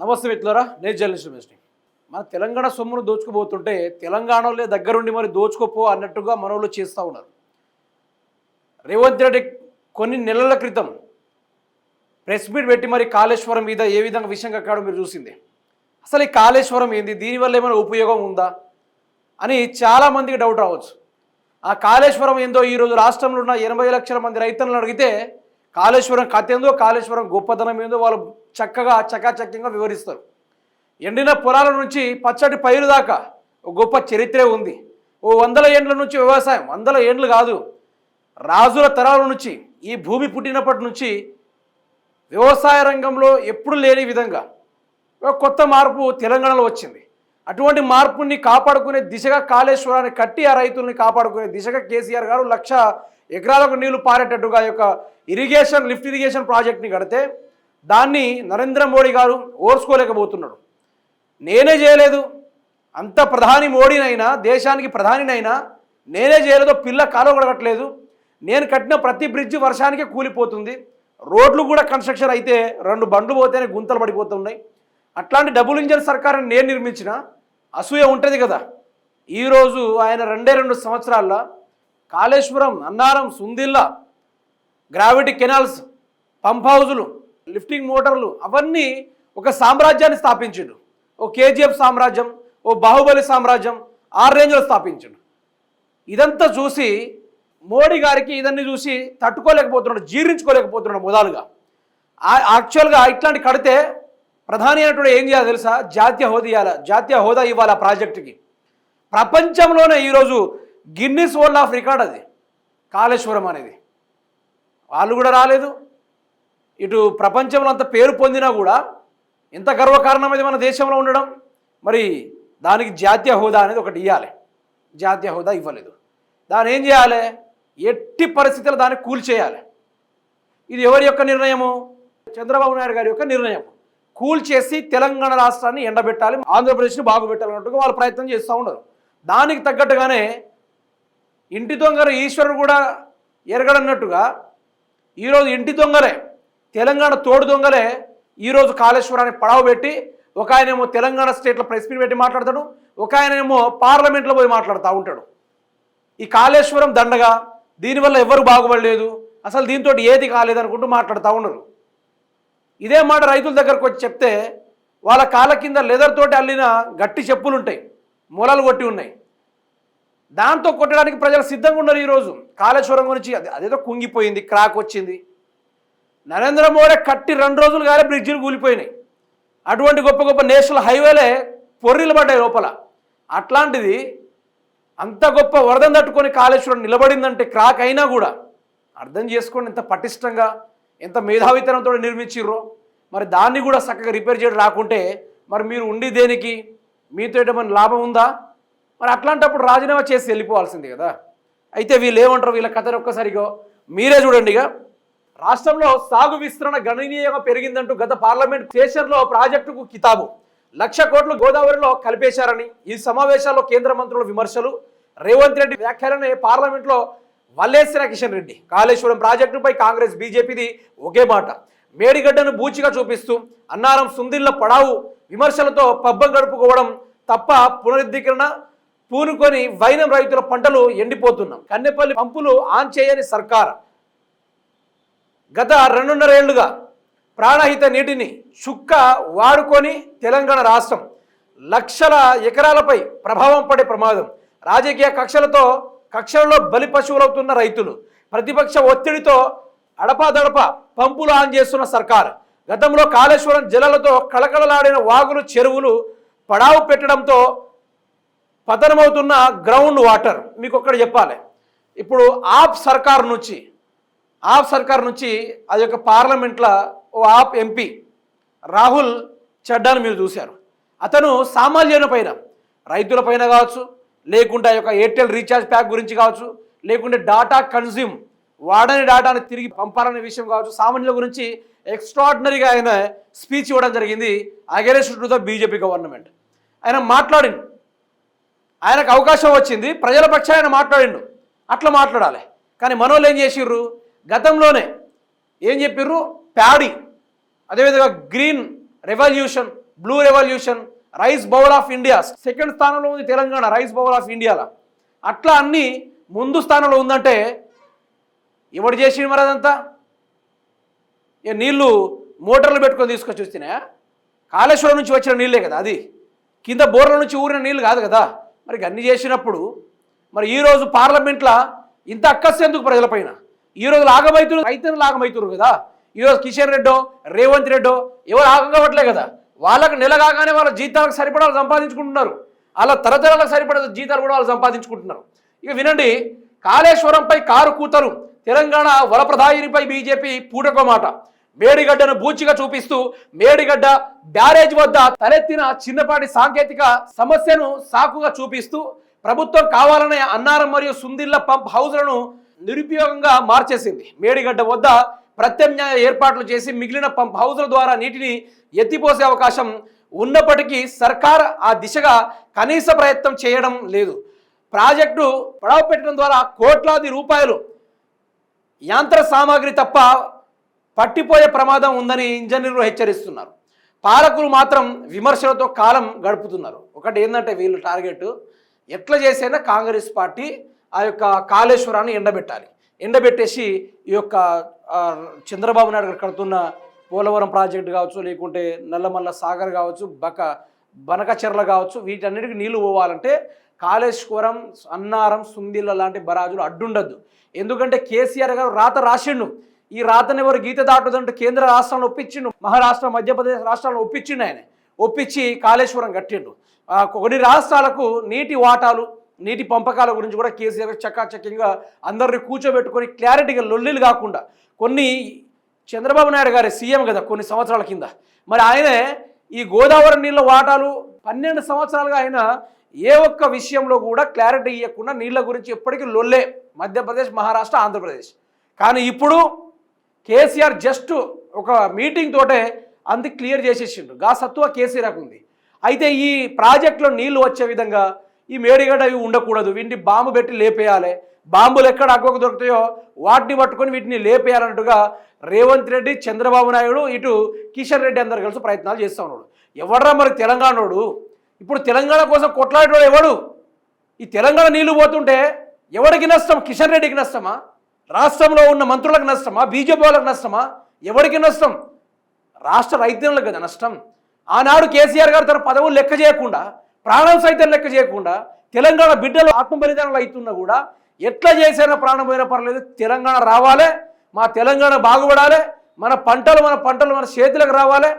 నమస్తే మిత్రులారా, నేను జర్నలిస్ట్ రమేష్ని. మన తెలంగాణ సొమ్మును దోచుకుపోతుంటే తెలంగాణలో దగ్గరుండి మరి దోచుకోపో అన్నట్టుగా మనోళ్ళు చేస్తూ ఉన్నారు. రేవంత్ రెడ్డి కొన్ని నెలల క్రితం ప్రెస్ మీట్ పెట్టి మరి కాళేశ్వరం మీద ఏ విధంగా విషయం కక్కాడో మీరు చూసింది. అసలు ఈ కాళేశ్వరం ఏంది, దీనివల్ల ఏమైనా ఉపయోగం ఉందా అని చాలామందికి డౌట్ రావచ్చు. ఆ కాళేశ్వరం ఏందో ఈరోజు రాష్ట్రంలో ఉన్న 80 లక్షల మంది రైతులను అడిగితే కాళేశ్వరం కథ ఏందో, కాళేశ్వరం గొప్పతనం ఏందో వాళ్ళు చక్కగా చకాచక్యంగా వివరిస్తారు. ఎండిన పొలాల నుంచి పచ్చటి పైరు దాకా ఒక గొప్ప చరిత్రే ఉంది. ఓ 100 ఏండ్ల నుంచి వ్యవసాయం, 100 ఏండ్లు కాదు, రాజుల తరాల నుంచి, ఈ భూమి పుట్టినప్పటి నుంచి వ్యవసాయ రంగంలో ఎప్పుడు లేని విధంగా ఒక కొత్త మార్పు తెలంగాణలో వచ్చింది. అటువంటి మార్పుని కాపాడుకునే దిశగా కాళేశ్వరాన్ని కట్టి ఆ రైతుల్ని కాపాడుకునే దిశగా కేసీఆర్ గారు 1,00,000 ఎకరాలకు నీళ్లు పారేటట్టుగా యొక్క ఇరిగేషన్, లిఫ్ట్ ఇరిగేషన్ ప్రాజెక్ట్ని కడితే దాన్ని నరేంద్ర మోడీ గారు ఓర్చుకోలేకపోతున్నాడు. నేనే చేయలేదు, అంత ప్రధాని మోడీనైనా, దేశానికి ప్రధానినైనా నేనే చేయలేదో పిల్ల కాలువ కడగట్లేదు, నేను కట్టిన ప్రతి బ్రిడ్జి వర్షానికే కూలిపోతుంది, రోడ్లు కూడా కన్స్ట్రక్షన్ అయితే 2 బండ్లు పోతేనే గుంతలు పడిపోతున్నాయి, అట్లాంటి డబుల్ ఇంజన్ సర్కారుని నేను నిర్మించిన అసూయ ఉంటుంది కదా. ఈరోజు ఆయన 2 సంవత్సరాల్లో Kaleshwaram, Annaram, Sundilla, gravity canals, pump హౌజులు, లిఫ్టింగ్ మోటార్లు అవన్నీ ఒక సామ్రాజ్యాన్ని స్థాపించిండు. ఓ కేజీఎఫ్ సామ్రాజ్యం, ఓ బాహుబలి సామ్రాజ్యం ఆ రేంజ్లో స్థాపించిండు. ఇదంతా చూసి మోడీ గారికి ఇదన్నీ చూసి తట్టుకోలేకపోతున్నాడు, జీర్ణించుకోలేకపోతున్నాడు మొదలుగా. యాక్చువల్గా ఇట్లాంటి కడితే ప్రధాని అయినటువంటి ఏం చేయాలి తెలుసా? జాతీయ హోదా ఇవ్వాలి ఆ ప్రాజెక్టుకి. ప్రపంచంలోనే ఈరోజు గిన్నిస్ వరల్డ్ ఆఫ్ రికార్డ్ అది కాళేశ్వరం అనేది. వాళ్ళు కూడా రాలేదు. ఇటు ప్రపంచంలో అంత పేరు పొందినా కూడా ఎంత గర్వకారణం అది మన దేశంలో ఉండడం. మరి దానికి జాతీయ హోదా అనేది ఒకటి ఇవ్వాలి. జాతీయ హోదా ఇవ్వలేదు. దాన్ని ఏం చేయాలి? ఎట్టి పరిస్థితుల్లో దాన్ని కూల్చేయాలి. ఇది ఎవరి యొక్క నిర్ణయము? చంద్రబాబు నాయుడు గారి యొక్క నిర్ణయం. కూల్చేసి తెలంగాణ రాష్ట్రాన్ని ఎండబెట్టాలి, ఆంధ్రప్రదేశ్ని బాగుపెట్టాలన్నట్టుగా వాళ్ళు ప్రయత్నం చేస్తూ ఉన్నారు. దానికి తగ్గట్టుగానే ఇంటి దొంగలు ఈశ్వరుడు కూడా ఎరగడన్నట్టుగా ఈరోజు ఇంటి దొంగలే, తెలంగాణ తోడు దొంగలే ఈరోజు కాళేశ్వరాన్ని పడవబెట్టి, ఒక ఆయనేమో తెలంగాణ స్టేట్లో ప్రెస్ మీట్ పెట్టి మాట్లాడతాడు, ఒక ఆయనేమో పార్లమెంట్లో పోయి మాట్లాడుతూ ఉంటాడు. ఈ కాళేశ్వరం దండగా, దీనివల్ల ఎవరు బాగుపడలేదు, అసలు దీంతో ఏది కాలేదనుకుంటూ మాట్లాడుతూ ఉన్నారు. ఇదే మాట రైతుల దగ్గరకు వచ్చి చెప్తే వాళ్ళ కాళ్ళ కింద లెదర్ తోటి అల్లిన గట్టి చెప్పులు ఉంటాయి, మూలలు కొట్టి ఉన్నాయి, దాంతో కొట్టడానికి ప్రజలు సిద్ధంగా ఉన్నారు. ఈరోజు కాళేశ్వరం గురించి అదేదో కుంగిపోయింది, క్రాక్ వచ్చింది, నరేంద్ర మోడీ కట్టి 2 రోజులు కాలే బ్రిడ్జిలు కూలిపోయినాయి. అటువంటి గొప్ప గొప్ప నేషనల్ హైవేలే పొర్రిలు పడ్డాయి లోపల. అట్లాంటిది అంత గొప్ప వరదం తట్టుకొని కాళేశ్వరం నిలబడిందంటే క్రాక్ అయినా కూడా అర్థం చేసుకోండి ఎంత పటిష్టంగా, ఎంత మేధావితనంతో నిర్మించిర్రో. మరి దాన్ని కూడా చక్కగా రిపేర్ చేయడం రాకుంటే మరి మీరు ఉండి దేనికి? మీతో ఏమైనా లాభం ఉందా? మరి అట్లాంటప్పుడు రాజీనామా చేసి వెళ్ళిపోవాల్సింది కదా. అయితే వీళ్ళు ఏమంటారు, వీళ్ళ కథను ఒక్కసారిగా మీరే చూడండి. రాష్ట్రంలో సాగు విస్తరణ గణనీయంగా పెరిగిందంటూ గత పార్లమెంట్ సెషన్లో ప్రాజెక్టుకు కితాబు. 1,00,000 కోట్లు గోదావరిలో కలిపేశారని ఈ సమావేశాల్లో కేంద్ర మంత్రుల విమర్శలు, రేవంత్ రెడ్డి వ్యాఖ్యలనే పార్లమెంట్లో వల్లేసిన కిషన్ రెడ్డి. కాళేశ్వరం ప్రాజెక్టుపై కాంగ్రెస్, బీజేపీది ఒకే మాట. మేడిగడ్డను బూచిగా చూపిస్తూ అన్నారం, సుందిళ్ల పడావు విమర్శలతో పబ్బం గడుపుకోవడం తప్ప పునరుద్ధీకరణ పూనుకొని వైనం రైతుల పంటలు ఎండిపోతున్నాం. కన్నెపల్లి పంపులు ఆన్ చేయని సర్కార్. గత 2.5 ఏళ్లుగా ప్రాణహిత నీటిని చుక్క వాడుకొని తెలంగాణ రాష్ట్రం లక్షల ఎకరాలపై ప్రభావం పడే ప్రమాదం. రాజకీయ కక్షలలో బలి పశువులవుతున్న రైతులు, ప్రతిపక్ష ఒత్తిడితో అడపాదడప పంపులు ఆన్ చేస్తున్న సర్కార్. గతంలో కాళేశ్వరం జలాలతో కళకళలాడిన వాగులు, చెరువులు పడావు పెట్టడంతో పతనమవుతున్న గ్రౌండ్ వాటర్. మీకు ఒక్కటి చెప్పాలి, ఇప్పుడు ఆప్ సర్కార్ నుంచి అది యొక్క పార్లమెంట్లో ఓ ఆప్ ఎంపీ రాహుల్ చడ్డాను మీరు చూశారు. అతను సామాన్యుల పైన, రైతుల పైన కావచ్చు, లేకుంటే ఆ యొక్క ఎయిర్టెల్ రీఛార్జ్ ప్యాక్ గురించి కావచ్చు, లేకుంటే డాటా కన్జ్యూమ్, వాడని డాటాను తిరిగి పంపాలనే విషయం కావచ్చు, సామాన్యుల గురించి ఎక్స్ట్రాడినరీగా ఆయన స్పీచ్ ఇవ్వడం జరిగింది against to the BJP government. ఆయన మాట్లాడిండు, ఆయనకు అవకాశం వచ్చింది, ప్రజల పక్షాన ఆయన మాట్లాడిండు, అట్లా మాట్లాడాలి. కానీ మనోళ్ళు ఏం చేసిర్రు? గతంలోనే ఏం చెప్పిర్రు? ప్యాడీ, అదేవిధంగా green revolution, blue revolution, rice bowl of India, second స్థానంలో ఉంది తెలంగాణ రైస్ బౌల్ ఆఫ్ ఇండియాలో. అట్లా అన్ని ముందు స్థానంలో ఉందంటే ఎవడు చేసిండు మరి అదంతా? ఇక నీళ్లు మోటార్లు పెట్టుకొని తీసుకొచ్చి వస్తున్నాయా? కాళేశ్వరం నుంచి వచ్చిన నీళ్ళే కదా అది, కింద బోర్ల నుంచి ఊరిన నీళ్ళు కాదు కదా. మరి అన్ని చేసినప్పుడు మరి ఈరోజు పార్లమెంట్లో ఇంత అక్కస్సు ఎందుకు ప్రజలపైన? ఈరోజు లాగమవుతున్నారు, రైతులు లాగమవుతున్నారు కదా. ఈరోజు కిషన్ రెడ్డో రేవంత్ రెడ్డో ఎవరు ఆగం కావట్లే కదా. వాళ్ళకు నెల కాగానే వాళ్ళ జీతాలకు సరిపడా వాళ్ళు సంపాదించుకుంటున్నారు, వాళ్ళ తరతరాలకు సరిపడా జీతాలు కూడా వాళ్ళు సంపాదించుకుంటున్నారు. ఇక వినండి, కాళేశ్వరంపై కారు కూతలు, తెలంగాణ వరప్రదాయినిపై బీజేపీ పూటకో మాట. మేడిగడ్డను బూచిగా చూపిస్తూ మేడిగడ్డ బ్యారేజ్ వద్ద తలెత్తిన చిన్నపాటి సాంకేతిక సమస్యను సాకుగా చూపిస్తూ ప్రభుత్వం కావాలనే అన్నారం మరియు సుందిళ్ల పంప్ హౌజ్లను నిరుపయోగంగా మార్చేసింది. మేడిగడ్డ వద్ద ప్రత్యామ్నాయ ఏర్పాట్లు చేసి మిగిలిన పంప్ హౌజ్ల ద్వారా నీటిని ఎత్తిపోసే అవకాశం ఉన్నప్పటికీ సర్కార్ ఆ దిశగా కనీస ప్రయత్నం చేయడం లేదు. ప్రాజెక్టు పడవ పెట్టడం ద్వారా కోట్లాది రూపాయలు యంత్ర సామాగ్రి తప్ప పట్టిపోయే ప్రమాదం ఉందని ఇంజనీర్లు హెచ్చరిస్తున్నారు. పాలకులు మాత్రం విమర్శలతో కాలం గడుపుతున్నారు. ఒకటి ఏంటంటే వీళ్ళు టార్గెట్ ఎట్లా చేసైనా కాంగ్రెస్ పార్టీ ఆ యొక్క కాళేశ్వరాన్ని ఎండబెట్టేసి ఈ యొక్క చంద్రబాబు నాయుడు గారు కడుతున్న పోలవరం ప్రాజెక్టు కావచ్చు, లేకుంటే నల్లమల్ల సాగర్ కావచ్చు, బనకచెర్ల కావచ్చు, వీటన్నిటికీ నీళ్లు పోవాలంటే కాళేశ్వరం, అన్నారం, సుందిళ్ళ లాంటి బరాజులు అడ్డుండద్దు. ఎందుకంటే కేసీఆర్ గారు రాత రాసిండు. ఈ రాతను ఎవరు గీత దాటుదంటే కేంద్ర రాష్ట్రాలను ఒప్పించిండు, మహారాష్ట్ర, మధ్యప్రదేశ్ రాష్ట్రాలను ఒప్పించిండు. ఆయన ఒప్పించి కాళేశ్వరం కట్టిండు. కొన్ని రాష్ట్రాలకు నీటి వాటాలు, నీటి పంపకాల గురించి కూడా కేసీఆర్ చక్కాచక్యంగా అందరినీ కూర్చోబెట్టుకొని క్లారిటీగా లొల్లిలు కాకుండా కొన్ని చంద్రబాబు నాయుడు గారి సీఎం కదా కొన్ని సంవత్సరాల కింద, మరి ఆయనే ఈ గోదావరి నీళ్ళ వాటాలు 12 సంవత్సరాలుగా ఆయన ఏ ఒక్క విషయంలో కూడా క్లారిటీ ఇవ్వకుండా నీళ్ళ గురించి ఎప్పటికీ లొల్లే మధ్యప్రదేశ్, మహారాష్ట్ర, ఆంధ్రప్రదేశ్. కానీ ఇప్పుడు కేసీఆర్ జస్ట్ ఒక మీటింగ్ తోటే అంది క్లియర్ చేసేసిండు. గా సత్తువ కేసీఆర్కు ఉంది. అయితే ఈ ప్రాజెక్టులో నీళ్లు వచ్చే విధంగా ఈ మేడిగడ్డ అవి ఉండకూడదు, వీటిని బాంబు పెట్టి లేపేయాలి, బాంబులు ఎక్కడ అగ్గకు దొరుకుతాయో వాటిని పట్టుకొని వీటిని లేపేయాలన్నట్టుగా రేవంత్ రెడ్డి, చంద్రబాబు నాయుడు, ఇటు కిషన్ రెడ్డి అందరు కలిసి ప్రయత్నాలు చేస్తూ ఉన్నాడు. ఎవడరా మరి తెలంగాణోడు? ఇప్పుడు తెలంగాణ కోసం కొట్లాడేవాడు ఎవడు? ఈ తెలంగాణ నీళ్లు పోతుంటే ఎవరికి నష్టం? కిషన్ రెడ్డికి నష్టమా? రాష్ట్రంలో ఉన్న మంత్రులకు నష్టమా? బీజేపీ వాళ్ళకి నష్టమా? ఎవరికి నష్టం? రాష్ట్ర రైతులకు కదా నష్టం. ఆనాడు కేసీఆర్ గారు తన పదవులు లెక్క చేయకుండా, ప్రాణం సైతం లెక్క చేయకుండా, తెలంగాణ బిడ్డలు ఆత్మ బలిదానాలు అవుతున్నా కూడా ఎట్లా చేసినా ప్రాణం పోయినా పర్లేదు, తెలంగాణ రావాలి, మా తెలంగాణ బాగుపడాలి, మన పంటలు మన చేతులకు రావాలి,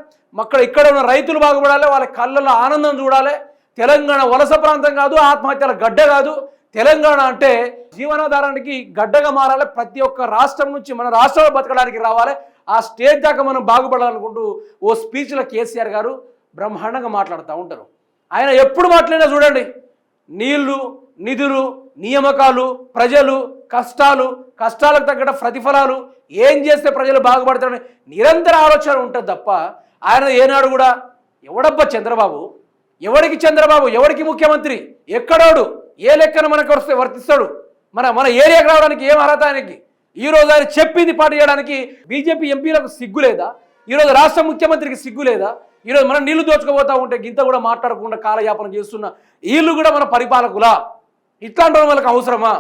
ఇక్కడ ఉన్న రైతులు బాగుపడాలి, వాళ్ళ కళ్ళల్లో ఆనందం చూడాలి. తెలంగాణ వలస ప్రాంతం కాదు, ఆత్మహత్యల గడ్డ కాదు. తెలంగాణ అంటే జీవనాధారానికి గడ్డగా మారాలి. ప్రతి ఒక్క రాష్ట్రం నుంచి మన రాష్ట్రంలో బతకడానికి రావాలి. ఆ స్టేజ్ దాకా మనం బాగుపడాలనుకుంటూ ఓ స్పీచ్లో కేసీఆర్ గారు బ్రహ్మాండంగా మాట్లాడుతూ ఉంటారు. ఆయన ఎప్పుడు మాట్లాడినా చూడండి, నీళ్లు, నిధులు, నియామకాలు, ప్రజలు, కష్టాలకు తగ్గ ప్రతిఫలాలు, ఏం చేస్తే ప్రజలు బాగుపడతారని నిరంతర ఆలోచన ఉంటుంది తప్ప ఆయన ఏనాడు కూడా ఎవడబ్బా చంద్రబాబు, ఎవరికి చంద్రబాబు, ఎవరికి ముఖ్యమంత్రి, ఎక్కడోడు, ఏ లెక్కన మనకు వర్తిస్తాడు, మన ఏరియాకి రావడానికి ఏం అర్హత ఆయనకి? ఈరోజు ఆయన చెప్పింది పాటు చేయడానికి బీజేపీ ఎంపీలకు సిగ్గు లేదా? ఈరోజు రాష్ట్ర ముఖ్యమంత్రికి సిగ్గు లేదా? ఈరోజు మనం నీళ్లు దోచుకుపోతా ఉంటే గింత కూడా మాట్లాడకుండా కాలయాపన చేస్తున్న వీళ్ళు కూడా మన పరిపాలకులా? ఇట్లాంటి వాళ్ళకి అవసరమా?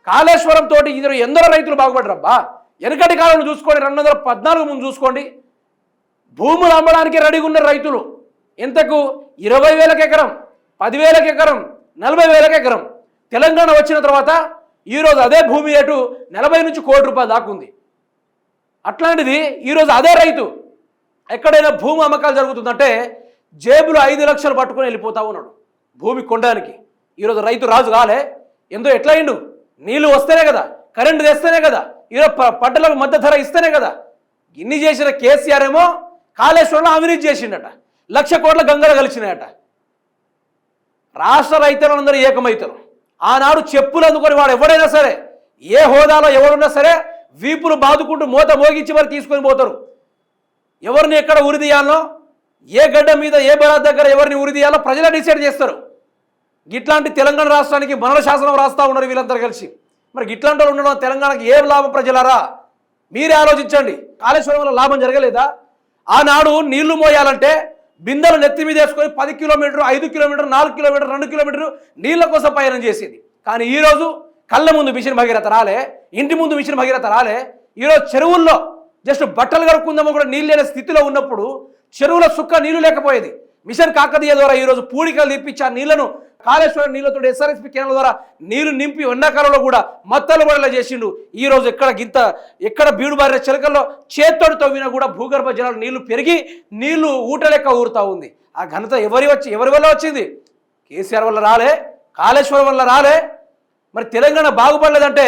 కాళేశ్వరం తోటి ఇందులో ఎందరో రైతులు బాగుపడరబ్బా. వెనకటి కాలంలో చూసుకోండి, 2014 ముందు చూసుకోండి, భూములు అమ్మడానికి రెడీగా ఉన్న రైతులు ఎంతకు 20,000 ఎకరం, 10,000 ఎకరం, 40,000 ఎకరం. తెలంగాణ వచ్చిన తర్వాత ఈరోజు అదే భూమి రేటు 40 నుంచి కోటి రూపాయలు దాకా ఉంది. అట్లాంటిది ఈరోజు అదే రైతు ఎక్కడైనా భూమి అమ్మకాలు జరుగుతుందంటే జేబులో 5 లక్షలు పట్టుకొని వెళ్ళిపోతా ఉన్నాడు భూమి కొనడానికి. ఈరోజు రైతు రాజు కాలే, ఎంతో ఎట్లా అయిండు? నీళ్లు వస్తేనే కదా, కరెంటు తెస్తేనే కదా, ఈరోజు పంటలకు మద్దతు ధర ఇస్తేనే కదా. ఇన్ని చేసిన కేసీఆర్ ఏమో కాళేశ్వరంలో అవినీతి చేసిండట, 1,00,000 కోట్ల గంగలు కలిసినాయట. రాష్ట్ర రైతులందరూ ఏకమవుతారు. ఆనాడు చెప్పులు అందుకొని వాడు ఎవడైనా సరే, ఏ హోదాలో ఎవరున్నా సరే, వీపులు బాదుకుంటూ మూత మోగించి మరి తీసుకొని పోతారు. ఎవరిని ఎక్కడ ఉరిదీయాలో, ఏ గడ్డ మీద, ఏ బరాద్ దగ్గర ఎవరిని ఉరిదీయాలో ప్రజలే డిసైడ్ చేస్తారు. ఇట్లాంటి తెలంగాణ రాష్ట్రానికి మనల శాసనం రాస్తా ఉన్నారు వీళ్ళందరూ కలిసి. మరి ఇట్లాంటి వాళ్ళు ఉండడం తెలంగాణకి ఏం లాభం ప్రజలారా? మీరే ఆలోచించండి. కాళేశ్వరం వల్ల లాభం జరగలేదా? ఆనాడు నీళ్లు మోయాలంటే బిందెలు నెత్తి మీద వేసుకొని 10 కిలోమీటర్లు 5 కిలోమీటర్లు 4 కిలోమీటర్లు 2 కిలోమీటర్లు నీళ్ళ కోసం పయనం చేసేది. కానీ ఈరోజు కళ్ళ ముందు మిషన్ భగీరథ రాలే, ఇంటి ముందు మిషన్ భగీరథ రాలే. ఈరోజు చెరువుల్లో జస్ట్ బట్టలు కడుక్కుందామో కూడా నీళ్ళు లేని స్థితిలో ఉన్నప్పుడు చెరువుల సుక్క నీళ్లు లేకపోయేది. మిషన్ కాకతీయ ద్వారా ఈరోజు పూడికలు తెప్పించి ఆ నీళ్లను కాళేశ్వరం నీళ్లతో ఎస్ఆర్ఎస్పీ కేంద్రాల ద్వారా నీళ్లు నింపి ఎండాకాలంలో కూడా మత్తలు పడేలా చేసిండు. ఈరోజు ఎక్కడ బీడు బారిన చిలకల్లో చేత్తోడు తవ్వినా కూడా భూగర్భ జలాలు నీళ్లు పెరిగి నీళ్లు ఊట లెక్క ఊరుతూ ఉంది. ఆ ఘనత ఎవరి వల్ల వచ్చింది? కేసీఆర్ వల్ల రాలే, కాళేశ్వరం వల్ల రాలే. మరి తెలంగాణ బాగుపడలేదంటే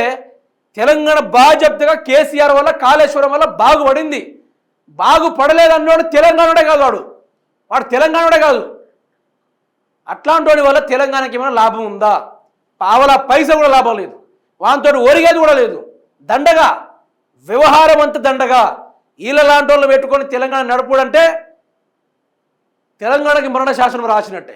తెలంగాణ బాధ్యతగా కేసీఆర్ వల్ల కాళేశ్వరం వల్ల బాగుపడింది. బాగుపడలేదన్నోడు తెలంగాణడే కాదు, వాడు తెలంగాణడే కాదు. అట్లాంటి వాడి వల్ల తెలంగాణకి ఏమైనా లాభం ఉందా? పావలా పైసా కూడా లాభం లేదు, వాంతో ఒరిగేది కూడా లేదు. దండగా వ్యవహారం అంత దండగా. వీళ్ళ లాంటి వాళ్ళు పెట్టుకొని తెలంగాణ నడుపుడంటే తెలంగాణకి మరణ శాసనం రాసినట్టే.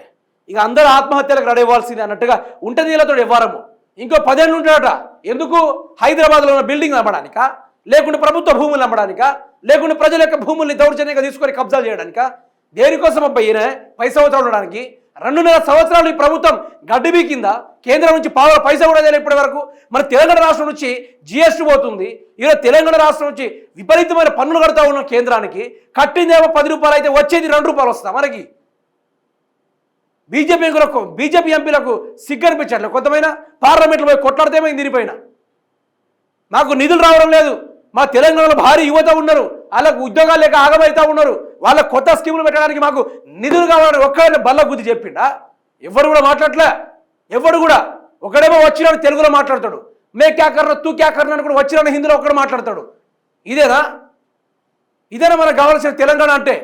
ఇక అందరూ ఆత్మహత్యలకు రెడీ అవ్వాల్సింది అన్నట్టుగా ఉంటుంది వీళ్ళతో వ్యవహారము. ఇంకో 10 ఏళ్ళు ఉంటాడట. ఎందుకు? హైదరాబాద్లో ఉన్న బిల్డింగ్ అమ్మడానికా, లేకుంటే ప్రభుత్వ భూములు అమ్మడానికా, లేకుంటే ప్రజల యొక్క భూముల్ని దౌర్జన్యంగా తీసుకొని కబ్జాలు చేయడానికా? దేనికోసం అబ్బాయి ఈయన 10 సంవత్సరాలు ఉండడానికి? 2.5 సంవత్సరాలు ఈ ప్రభుత్వం గడ్డిబీ కింద కేంద్రం నుంచి పైసా కూడా లేదు ఇప్పటి వరకు. మరి తెలంగాణ రాష్ట్రం నుంచి జిఎస్టీ పోతుంది. ఈరోజు తెలంగాణ రాష్ట్రం నుంచి విపరీతమైన పన్నులు కడతా ఉన్న కేంద్రానికి కట్టిందేమో 10 రూపాయలు అయితే వచ్చేది 2 రూపాయలు వస్తా మనకి. బీజేపీ ఎంపీలకు సిగ్గనిపించట్లే. కొంతమైన పార్లమెంట్లో పోయి కొట్లాడితేమైంది దీనిపైన. మాకు నిధులు రావడం లేదు, మా తెలంగాణలో భారీ యువత ఉన్నారు, వాళ్ళకు ఉద్యోగాలు లేక ఆగమవుతా ఉన్నారు, వాళ్ళ కొత్త స్కీములు పెట్టడానికి మాకు నిధులు కావాలని ఒక్కడైనా బల్ల గుద్ది చెప్పిండా? ఎవరు కూడా మాట్లాడలే. ఎవడు కూడా ఒకడేమో వచ్చినాడు తెలుగులో మాట్లాడతాడు, మే క్యా కర్నా తూ క్యా కర్నా అని కూడా వచ్చిన హిందీలో ఒక్కడు మాట్లాడతాడు. ఇదేనా మనకు కావాల్సిన తెలంగాణ అంటే?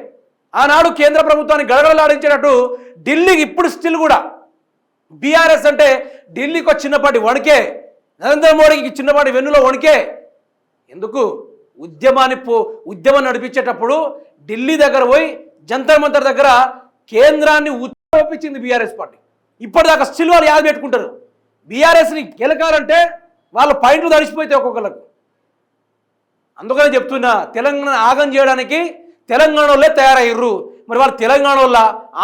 ఆనాడు కేంద్ర ప్రభుత్వాన్ని గడగడలాడించేటట్టు ఢిల్లీకి ఇప్పుడు స్టిల్ కూడా బీఆర్ఎస్ అంటే ఢిల్లీకి ఒక చిన్నపాటి వణికే, నరేంద్ర మోడీకి చిన్నపాటి వెన్నులో వణికే. ఎందుకు? ఉద్యమం నడిపించేటప్పుడు ఢిల్లీ దగ్గర పోయి జంతర్ మంతర్ దగ్గర కేంద్రాన్ని ఒప్పించింది బీఆర్ఎస్ పార్టీ. ఇప్పటిదాకా స్టిల్ వాళ్ళు యాద పెట్టుకుంటారు. బీఆర్ఎస్ని గెలకాలంటే వాళ్ళ పాయింట్లు తడిసిపోతే ఒక్కొక్కరికి. అందుకనే చెప్తున్నా, తెలంగాణ ఆగం చేయడానికి తెలంగాణ వాళ్ళే తయారయ్యారు. మరి వాళ్ళు తెలంగాణ వల్ల,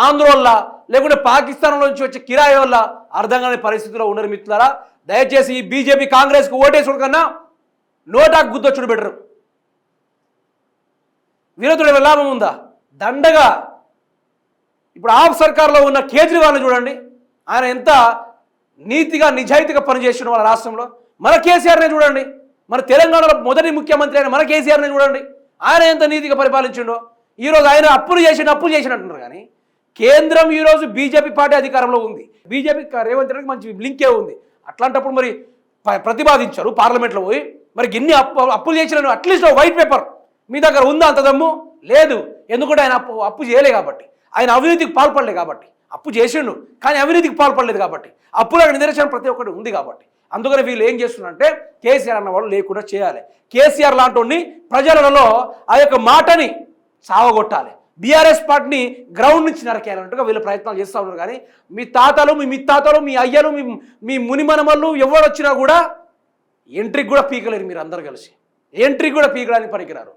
ఆంధ్ర వల్ల, లేకుంటే పాకిస్తాన్ నుంచి వచ్చే కిరాయి వల్ల అర్థం కాని పరిస్థితిలో ఉన్నారు. మిత్రులారా, దయచేసి ఈ బీజేపీ కాంగ్రెస్కు ఓటేసుడు కన్నా నోటాకు గుద్దొచ్చుడు బెటరు. వీరతుడు లాభం ఉందా? దండగా. ఇప్పుడు ఆప్ సర్కార్లో ఉన్న కేజ్రీవాల్ని చూడండి, ఆయన ఎంత నీతిగా నిజాయితీగా పనిచేసిన వాళ్ళ రాష్ట్రంలో. మన కేసీఆర్నే చూడండి, మన తెలంగాణలో మొదటి ముఖ్యమంత్రి అయిన మన కేసీఆర్నే చూడండి, ఆయన ఎంత నీతిగా పరిపాలించిండో. ఈరోజు ఆయన అప్పులు చేసినట్టున్నారు. కానీ కేంద్రం ఈరోజు బీజేపీ పార్టీ అధికారంలో ఉంది, బీజేపీ రేవంత్ రెడ్డికి మంచి లింకే ఉంది. అట్లాంటప్పుడు మరి ప్రతిపాదించారు పార్లమెంట్లో పోయి, మరి ఇన్ని అప్పులు చేసిన అట్లీస్ట్ వైట్ పేపర్ మీ దగ్గర ఉందా? అంత దమ్ము లేదు. ఎందుకంటే ఆయన అప్పు చేయలే కాబట్టి, ఆయన అవినీతికి పాల్పడలే కాబట్టి. అప్పు చేసిండు కానీ అవినీతికి పాల్పడలేదు కాబట్టి, అప్పులకు నిదర్శనం ప్రతి ఒక్కటి ఉంది కాబట్టి. అందుకని వీళ్ళు ఏం చేస్తున్నారంటే కేసీఆర్ అన్న వాళ్ళు లేకుండా చేయాలి. కేసీఆర్ లాంటి ప్రజలలో ఆ యొక్క మాటని సావగొట్టాలి. బీఆర్ఎస్ పార్టీని గ్రౌండ్ నుంచి నరకేయాలన్నట్టుగా వీళ్ళు ప్రయత్నాలు చేస్తూ ఉన్నారు. కానీ మీ తాతలు, మీ మిత్తాతలు, మీ అయ్యలు, మీ మునిమనమళ్ళు ఎవరు వచ్చినా కూడా ఎంట్రీకి కూడా పీకలేరు. మీరు అందరు కలిసి ఎంట్రీకి కూడా పీకడానికి పనికిరారు.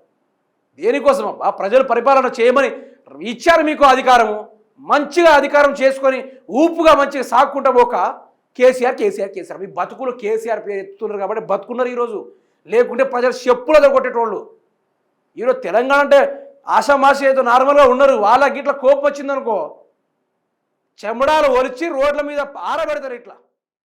దేనికోసం అబ్బా? ప్రజలు పరిపాలన చేయమని ఇచ్చారు మీకు అధికారము. మంచిగా అధికారం చేసుకొని ఊపుగా మంచిగా సాక్కుంటా పోక కేసీఆర్ మీ బతుకులు కేసీఆర్ పేరు ఎత్తుతున్నారు కాబట్టి బతుకున్నారు ఈరోజు. లేకుంటే ప్రజలు చెప్పులతో కొట్టేటోళ్ళు. ఈరోజు తెలంగాణ అంటే ఆషామాషి ఏదో నార్మల్గా ఉన్నారు. వాళ్ళకి ఇట్లా కోపం వచ్చిందనుకో చెమడాలు ఒలిచి రోడ్ల మీద ఆరబెడతారు ఇట్లా.